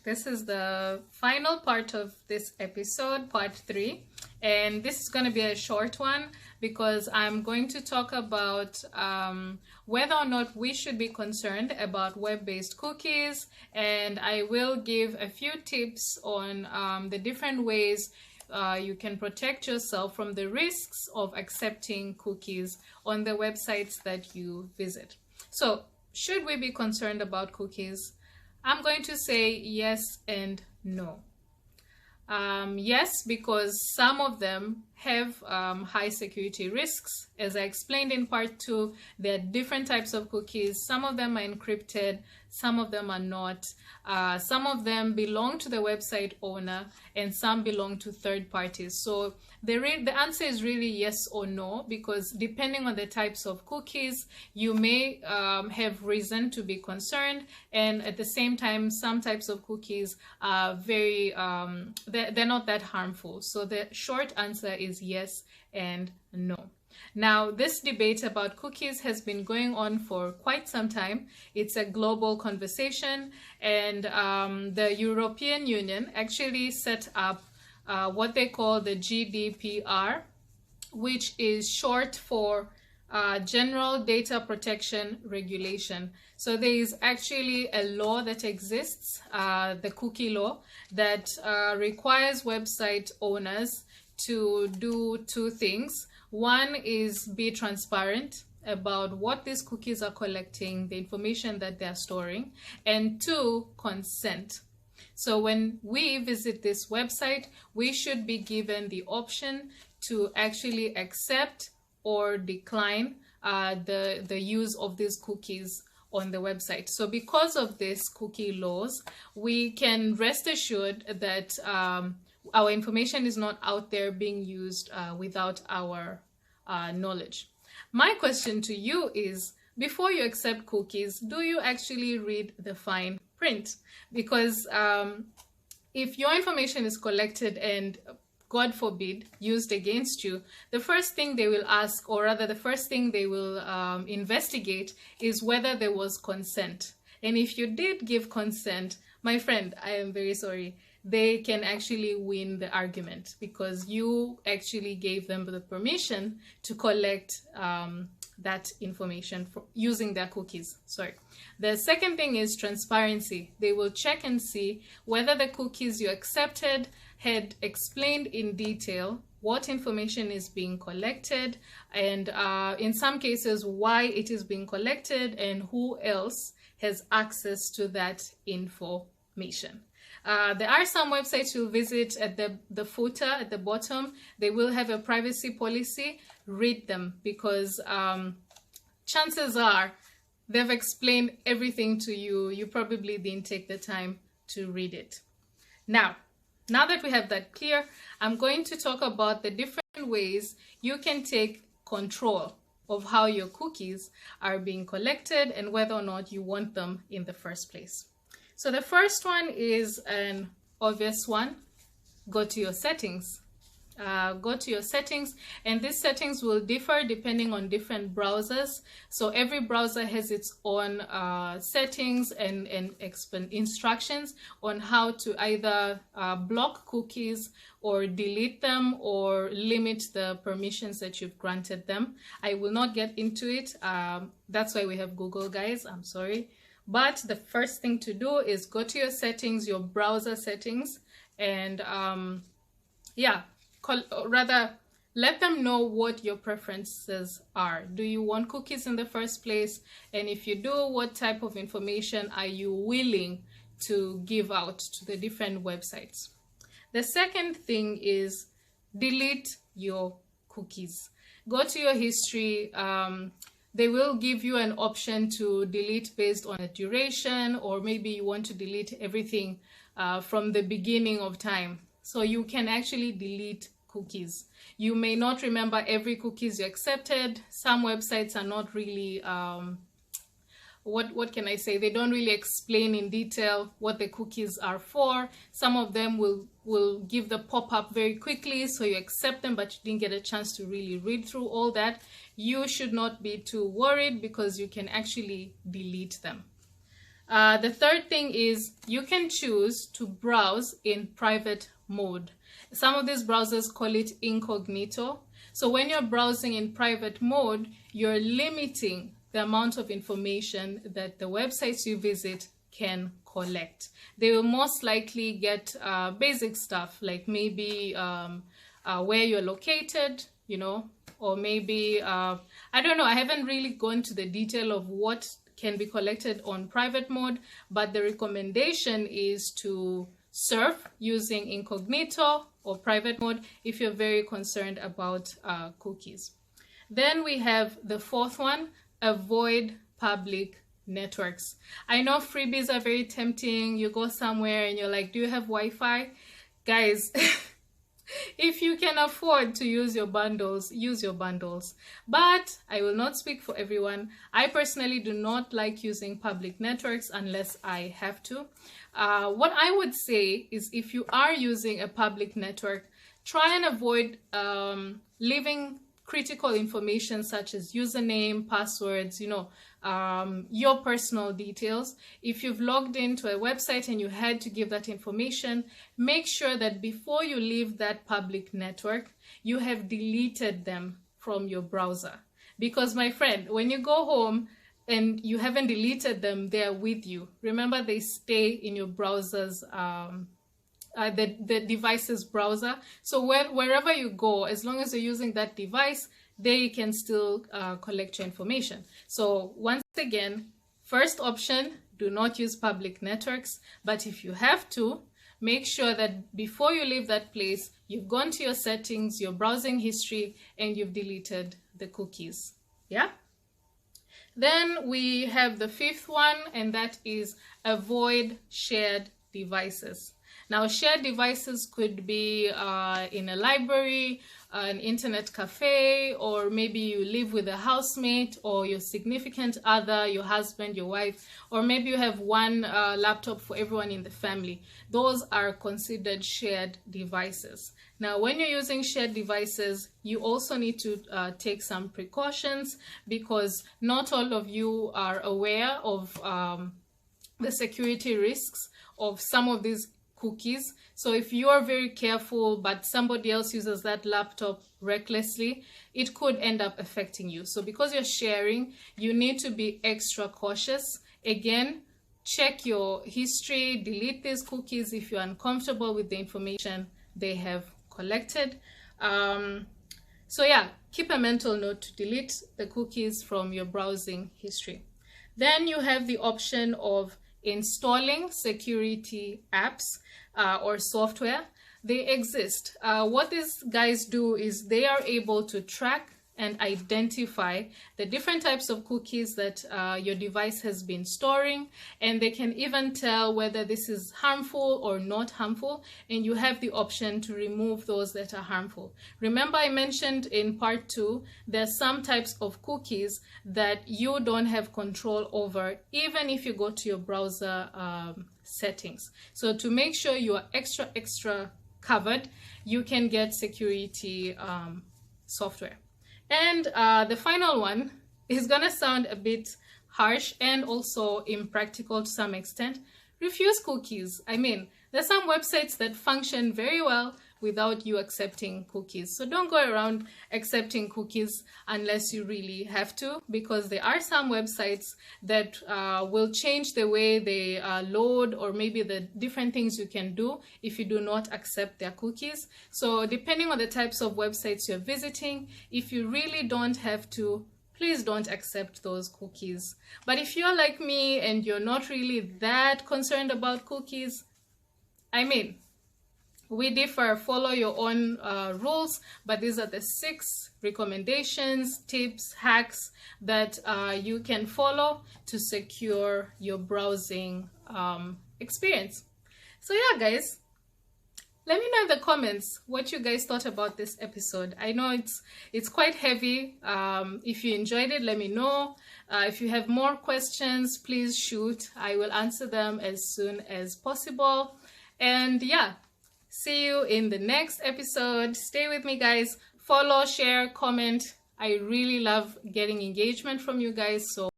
This is the final part of this episode, part 3, and this is going to be a short one because I'm going to talk about whether or not we should be concerned about web-based cookies, and I will give a few tips on the different ways you can protect yourself from the risks of accepting cookies on the websites that you visit. So, should we be concerned about cookies? I'm going to say yes and no. Yes, because some of them have high security risks. As I explained in part 2, there are different types of cookies. Some of them are encrypted, some of them are not. Some of them belong to the website owner and some belong to third parties. So the answer is really yes or no, because depending on the types of cookies, you may have reason to be concerned, and at the same time, some types of cookies are very, they're not that harmful. So the short answer is yes and no. Now, this debate about cookies has been going on for quite some time. It's a global conversation, and the European Union actually set up what they call the GDPR, which is short for General Data Protection Regulation. So there is actually a law that exists, the cookie law, that requires website owners to do two things. One is be transparent about what these cookies are collecting, the information that they're storing, and 2, consent. So when we visit this website, we should be given the option to actually accept or decline the use of these cookies on the website. So because of these cookie laws, we can rest assured that our information is not out there being used without our knowledge. My question to you is, before you accept cookies, do you actually read the fine print? Because if your information is collected and, God forbid, used against you, the first thing they will ask, or rather the first thing they will investigate, is whether there was consent. And if you did give consent, my friend, I am very sorry, they can actually win the argument because you actually gave them the permission to collect that information using their cookies. Sorry. The second thing is transparency. They will check and see whether the cookies you accepted had explained in detail what information is being collected, and in some cases why it is being collected and who else has access to that information. There are some websites you'll visit at the footer, at the bottom. They will have a privacy policy. Read them, because chances are they've explained everything to you. You probably didn't take the time to read it. Now that we have that clear, I'm going to talk about the different ways you can take control of how your cookies are being collected and whether or not you want them in the first place. So the first one is an obvious one. Go to your settings. Go to your settings, and these settings will differ depending on different browsers. So every browser has its own settings and instructions on how to either block cookies or delete them or limit the permissions that you've granted them. I will not get into it. That's why we have Google, guys. I'm sorry. But the first thing to do is go to your settings, your browser settings, and let them know what your preferences are. Do you want cookies in the first place? And if you do, what type of information are you willing to give out to the different websites? The second thing is delete your cookies. Go to your history. They will give you an option to delete based on a duration, or maybe you want to delete everything from the beginning of time. So you can actually delete cookies. You may not remember every cookies you accepted. Some websites are not really, what can I say? They don't really explain in detail what the cookies are for. Some of them will give the pop-up very quickly, so you accept them, but you didn't get a chance to really read through all that. You should not be too worried because you can actually delete them. The third thing is you can choose to browse in private mode. Some of these browsers call it incognito. So when you're browsing in private mode, you're limiting the amount of information that the websites you visit can collect. They will most likely get basic stuff, like maybe where you're located, you know, or maybe, I don't know, I haven't really gone to the detail of what can be collected on private mode, but the recommendation is to surf using incognito or private mode if you're very concerned about cookies. Then we have the fourth one, avoid public networks. I know freebies are very tempting. You go somewhere and you're like, do you have Wi-Fi? Guys, if you can afford to use your bundles, use your bundles. But I will not speak for everyone. I personally do not like using public networks unless I have to. What I would say is if you are using a public network, try and avoid leaving critical information such as username, passwords, you know, your personal details. If you've logged into a website and you had to give that information, make sure that before you leave that public network, you have deleted them from your browser. Because my friend, when you go home and you haven't deleted them, they're with you. Remember, they stay in your browser's the device's browser. So wherever you go, as long as you're using that device, they can still collect your information. So once again, first option, do not use public networks. But if you have to, make sure that before you leave that place, you've gone to your settings, your browsing history, and you've deleted the cookies. Yeah? Then we have the fifth one, and that is avoid shared devices. Now, shared devices could be in a library, an internet cafe, or maybe you live with a housemate or your significant other, your husband, your wife, or maybe you have one laptop for everyone in the family. Those are considered shared devices. Now, when you're using shared devices, you also need to take some precautions because not all of you are aware of the security risks of some of these cookies. So if you are very careful but somebody else uses that laptop recklessly, it could end up affecting you. So because you're sharing, you need to be extra cautious. Again, check your history, delete these cookies if you're uncomfortable with the information they have collected. So yeah, keep a mental note to delete the cookies from your browsing history. Then you have the option of installing security apps or software. They exist. What these guys do is they are able to track and identify the different types of cookies that your device has been storing, and they can even tell whether this is harmful or not harmful, and you have the option to remove those that are harmful. Remember, I mentioned in part 2, there are some types of cookies that you don't have control over even if you go to your browser settings. So to make sure you are extra covered, you can get security software. And the final one is gonna sound a bit harsh and also impractical to some extent. Refuse cookies. I mean, there's some websites that function very well without you accepting cookies. So don't go around accepting cookies unless you really have to, because there are some websites that will change the way they load, or maybe the different things you can do if you do not accept their cookies. So depending on the types of websites you're visiting, if you really don't have to, please don't accept those cookies. But if you're like me and you're not really that concerned about cookies, I mean, we differ, follow your own rules, but these are the 6 recommendations, tips, hacks that you can follow to secure your browsing experience. So yeah, guys, let me know in the comments what you guys thought about this episode. I know it's quite heavy. If you enjoyed it, let me know. If you have more questions, please shoot. I will answer them as soon as possible. And yeah, see you in the next episode. Stay with me, guys. Follow, share, comment. I really love getting engagement from you guys. So